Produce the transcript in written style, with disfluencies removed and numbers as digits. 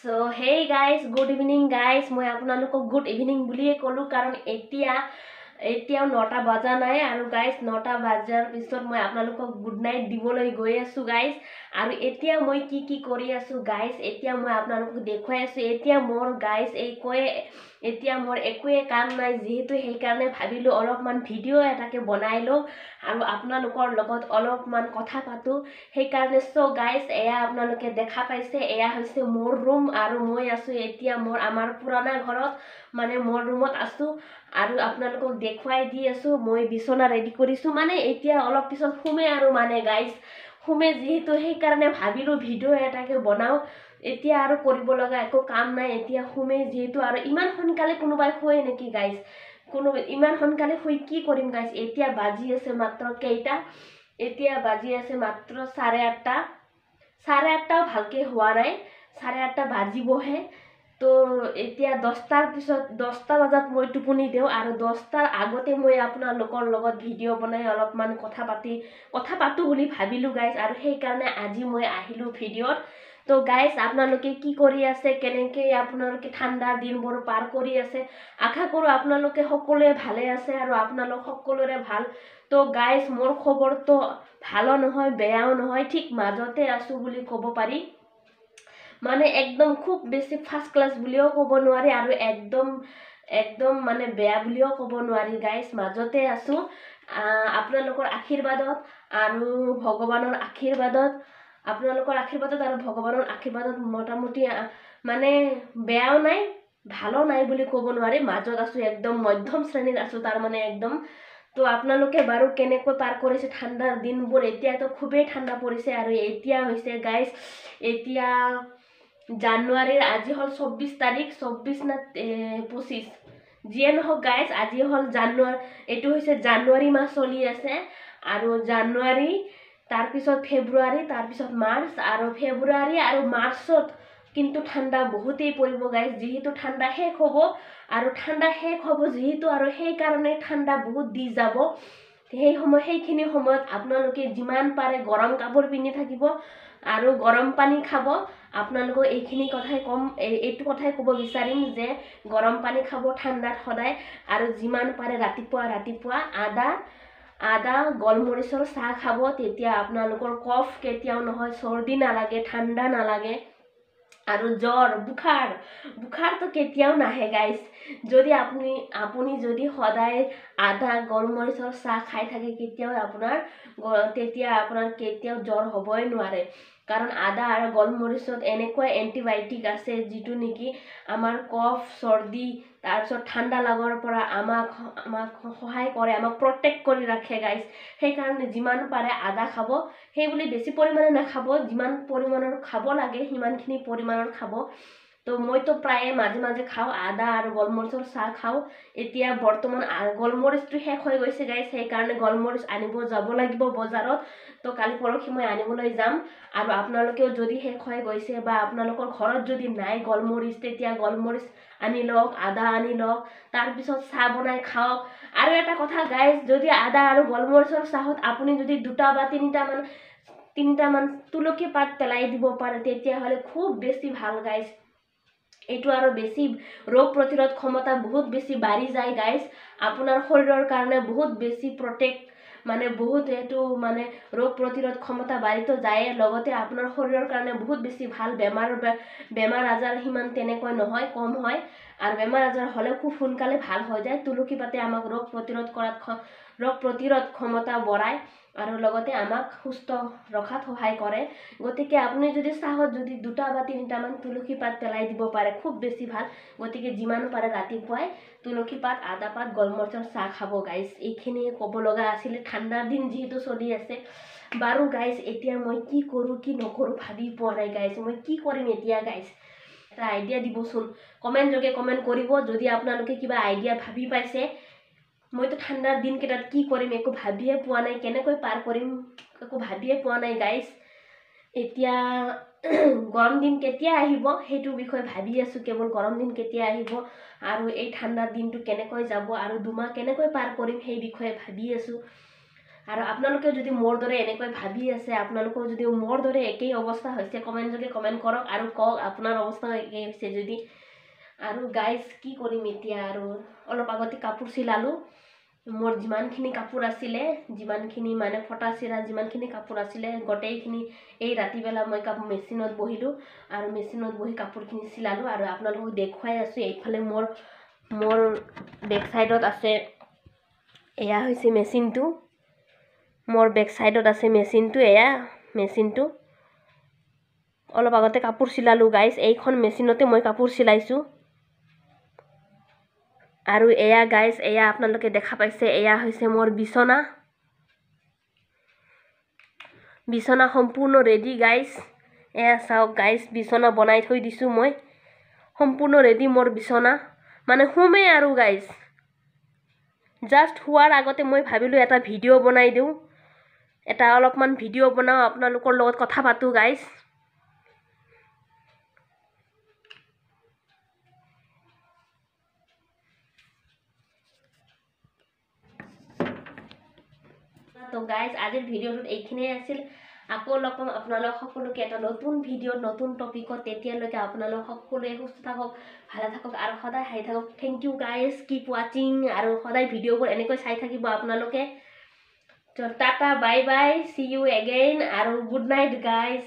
So hey guys, good evening guys. মই আপোনালোকক good evening বুলিয়ে ক'লো কাৰণ এতিয়াও 9টা বাজা নাই আৰু গাইজ 9টা বাজাৰ পিছত মই আপোনালোকক গুড নাইট দিবলৈ গৈ আছো গাইজ আৰু এতিয়া মই কি কৰি আছো গাইজ এতিয়া মই আপোনালোকক দেখুৱাই আছো এতিয়া মোৰ গাইজ এতিয়া মোৰ একোৱে কাম নাই যেহেতু সেই কাৰণে ভাবিলো অলপমান ভিডিঅ' এটাকে বনাই লও আৰু আপোনালোকৰ লগত অলপমান কথা পাতো সেই কাৰণে সো গাইজ এয়া আপোনালোকে দেখা পাইছে এয়া হৈছে মোৰ ৰুম আৰু মই আছো এতিয়া আমাৰ পুৰণা ঘৰত মানে মোৰ ৰুমত আছো আৰু আপোনালোকক দেখুৱাই দি আছো মই বিছনা ৰেডি কৰিছো মানে এতিয়া অলপ পিছত শুমে আৰু মানে গাইজ শুমে যেহেতু সেই কাৰণে ভাবিলো ভিডিঅ' এটাকে বনাও এতিয়া আৰু কৰিব লগা একো কাম নাই এতিয়া শুমে যেহেতু আৰু ইমান সোনকালে কোনোবাই শুৱে নেকি গাইজ ইমান সোনকালে শুই কি কৰিম গাইজ এতিয়া বাজি আছে মাত্ৰ কেইটা এতিয়া বাজি আছে মাত্ৰ 8:30 8:30 ভালকে হোৱা নাই 8:30 বাজিবহে তো এতিয়া 10টাৰ পিছত 10টা বজাত মই টোপনি দিওঁ আৰু 10টাৰ আগতে মই আপোনালোকৰ লগত ভিডিঅ' বনাই অলপমান কথা পাতো বুলি ভাবিলো গাইজ আৰু সেই কাৰণে আজি মই আহিলো ভিডিঅ'ত তো গাইজ আপোনালোকে কি কৰি আছে কেনেকৈ আপোনালোকে ঠাণ্ডা দিনবোৰ পাৰ কৰি আছে আশা কৰোঁ আপোনালোকে সকলোৱে ভালে আছে আৰু আপোনালোক সকলোৰে ভাল তো গাইজ মোৰ খবৰটো ভালো নহয় বেয়াও নহয় ঠিক মাজতে আছো বুলি ক'ব পাৰি মানে একদম খুব বেছি ফাৰ্স্ট ক্লাস বুলিও ক'ব নোৱাৰি আৰু একদম মানে বেয়া বুলিও ক'ব নোৱাৰি গাইজ মাজতে আছো আপোনালোকৰ আশীৰ্বাদত আৰু ভগৱানৰ আশীৰ্বাদত আৰু ভগৱানৰ আশীৰ্বাদত মোটামুটি মানে বেয়াও নাই ভালো নাই বুলি ক'ব নোৱাৰি মাজত আছো একদম মধ্যম শ্ৰেণীত আছো তাৰ মানে একদম তো আপোনালোকে বাৰু কেনেকৈ পাৰ কৰিছে ঠাণ্ডাৰ দিনবোৰ এতিয়াতো খুবেই ঠাণ্ডা পৰিছে আৰু এতিয়া হৈছে গাইজ এতিয়া জানুৱাৰীৰ আজি হল 24 তাৰিখ 24 না 25 যিয়ে নহওক গাইজ আজি হল এইটো হৈছে জানুৱাৰী মাহ চলি আছে আৰু জানুৱাৰী তাৰপিছত ফেব্ৰুৱাৰী তাৰপিছত মাৰ্চ আৰু ফেব্ৰুৱাৰী আৰু মাৰ্চত কিন্তু ঠাণ্ডা বহুতেই পৰিব গাইজ যেহেতু ঠাণ্ডা শেষ হ'ব আৰু ঠাণ্ডা শেষ হ'ব যেহেতু আৰু সেই কাৰণে ঠাণ্ডা বহুত দি যাব সেইখিনি সময়ত আপোনালোকে যিমান পাৰে গৰম কাপোৰ পিন্ধি থাকিব আৰু গৰম পানী খাব আপোনালোকক এইখিনি এইটো কথাই ক'ব বিচাৰিম যে গৰম পানী খাব ঠাণ্ডাত সদায় আৰু যিমান পাৰে ৰাতিপুৱা আদা গোলমৰিচৰ চাহ খাব তেতিয়া আপোনালোকৰ কফ কেতিয়াও নহয় চৰ্দি নালাগে ঠাণ্ডা নালাগে আৰু জ্বৰ বুখাৰটো কেতিয়াও নাহে গাইজ যদি আপুনি যদি সদায় আদা গোলমৰিচৰ চাহ খাই থাকে তেতিয়া আপোনাৰ কেতিয়াও জ্বৰ হ'বই নোৱাৰে কাৰণ আদা আৰু গোলমৰিচত এনেকুৱা এন্টিবায়টিক আছে যিটো নেকি আমাৰ কফ চৰ্দি তাৰপিছত ঠাণ্ডা লাগাৰ পৰা আমাক সহায় কৰে আমাক প্ৰটেক্ট কৰি ৰাখে গাইজ সেইকাৰণে যিমান পাৰে আদা খাব সেই বুলি বেছি পৰিমাণে নাখাব যিমান পৰিমাণৰ খাব লাগে সিমানখিনি পৰিমাণৰ খাব তো মইতো প্ৰায়ে মাজে খাওঁ আদা আৰু গোলমৰিচৰ চাহ খাওঁ এতিয়া বৰ্তমান গোলমৰিচটো শেষ হৈ গৈছে গাইজ সেইকাৰণে গোলমৰিচ আনিব যাব লাগিব বজাৰত তো কালি পৰহি মই আনিবলৈ যাম আৰু আপোনালোকেও যদি শেষ হৈ গৈছে বা আপোনালোকৰ ঘৰত যদি নাই গোলমৰিচ তেতিয়া গোলমৰিচ আনি লওক আদা আনি লওক তাৰপিছত চাহ বনাই খাওক আৰু এটা কথা গাইজ যদি আদা আৰু গোলমৰিচৰ চাহত আপুনি যদি 2টা বা 3টা মান তুলসী পাত পেলাই দিব পাৰে তেতিয়াহ'লে খুব বেছি ভাল গাইজ এইটো আৰু বেছি ৰোগ প্ৰতিৰোধ ক্ষমতা বহুত বেছি বাঢ়ি যায় গাইজ আপোনাৰ শৰীৰৰ কাৰণে বহুত বেছি প্ৰটেক্ট মানে বহুত এইটো মানে ৰোগ প্ৰতিৰোধ ক্ষমতা বাঢ়িতো যায় লগতে আপোনাৰ শৰীৰৰ কাৰণে বহুত বেছি ভাল বেমাৰ আজাৰ সিমান তেনেকৈ নহয় কম হয় আৰু বেমাৰ আজাৰ হ'লে খুব সোনকালে ভাল হৈ যায় তুলসী পাতে আমাক ৰোগ প্ৰতিৰোধ ক্ষমতা বঢ়ায় আৰু লগতে আমাক সুস্থ ৰখাত সহায় কৰে গতিকে আপুনি যদি চাহত যদি 2টা বা 3টা মান তুলসী পাত পেলাই দিব পাৰে খুব বেছি ভাল গতিকে যিমান পাৰে ৰাতিপুৱাই তুলসী পাত আদা পাত গোলমৰিচৰ চাহ খাব গাইজ এইখিনি ক'ব লগা আছিল ঠাণ্ডাৰ দিন যেহেতু চলি আছে বাৰু গাইজ এতিয়া মই কি কৰোঁ কি নকৰোঁ ভাবি পোৱা নাই গাইজ মই কি কৰিম এতিয়া গাইজ এটা আইডিয়া দিবচোন কমেণ্ট কৰিব যদি আপোনালোকে কিবা আইডিয়া ভাবি পাইছে মইতো ঠাণ্ডাৰ দিনকেইটাত কি কৰিম একো ভাবিয়ে পোৱা নাই কেনেকৈ পাৰ কৰিম একো ভাবিয়ে পোৱা নাই গাইজ এতিয়া গৰম দিন কেতিয়া আহিব সেইটো বিষয়ে ভাবি আছো কেৱল গৰম দিন কেতিয়া আহিব আৰু এই ঠাণ্ডাৰ দিনটো কেনেকৈ যাব আৰু 2 মাহ কেনেকৈ পাৰ কৰিম সেই বিষয়ে ভাবি আছো আৰু আপোনালোকে যদি মোৰ দৰে এনেকৈ ভাবি আছে, আপোনালোকৰ যদি মোৰ দৰে একেই অৱস্থা হৈছে, যোগে কমেণ্ট কৰক আৰু কওক আপোনাৰ অৱস্থা একেই হৈছে যদি। আৰু গাইজ কি কৰিম এতিয়া, আৰু অলপ আগতে কাপোৰ চিলালোঁ। মোৰ যিমানখিনি কাপোৰ আছিলে, যিমানখিনি মানে ফটা চিৰা যিমানখিনি কাপোৰ আছিলে, গোটেইখিনি এই ৰাতিবেলা মই মেচিনত বহিলোঁ আৰু মেচিনত বহি কাপোৰখিনি চিলালোঁ। আৰু আপোনালোকক দেখুৱাই আছোঁ, এইফালে মোৰ বেক চাইডত আছে, এয়া হৈছে মেচিনটো। মোৰ বেক চাইডত আছে মেচিনটো, এয়া মেচিনটো। অলপ আগতে কাপোৰ চিলালোঁ গাইজ, এইখন মেচিনতে মই কাপোৰ চিলাইছোঁ। আৰু এয়া গাইজ, এয়া আপোনালোকে দেখা পাইছে, এয়া হৈছে মোৰ বিচনা। বিচনা সম্পূৰ্ণ ৰেডি গাইজ, এয়া চাওক গাইজ, বিচনা বনাই থৈ দিছোঁ মই, সম্পূৰ্ণ ৰেডি মোৰ বিচনা, মানে শুমেই আৰু গাইজ। জাষ্ট শোৱাৰ আগতে মই ভাবিলোঁ এটা ভিডিঅ' বনাই দিওঁ, অলপমান ভিডিঅ' বনাওঁ, আপোনালোকৰ লগত কথা পাতোঁ গাইজ। তো গাইজ, আজিৰ ভিডিঅ'টোত এইখিনিয়ে আছিল। আকৌ লগ পাম আপোনালোক সকলোকে এটা নতুন ভিডিঅ'ত, নতুন টপিকত। তেতিয়ালৈকে আপোনালোক সকলোৱে সুস্থ থাকক, ভালে থাকক আৰু সদায় হাঁহি থাকক। থেংক ইউ গাইজ, কিপ ৱাচিং। আৰু সদায় ভিডিঅ'বোৰ এনেকৈ চাই থাকিব আপোনালোকে। Tata, bye bye, see you again আৰু গুড নাইট গাইজ।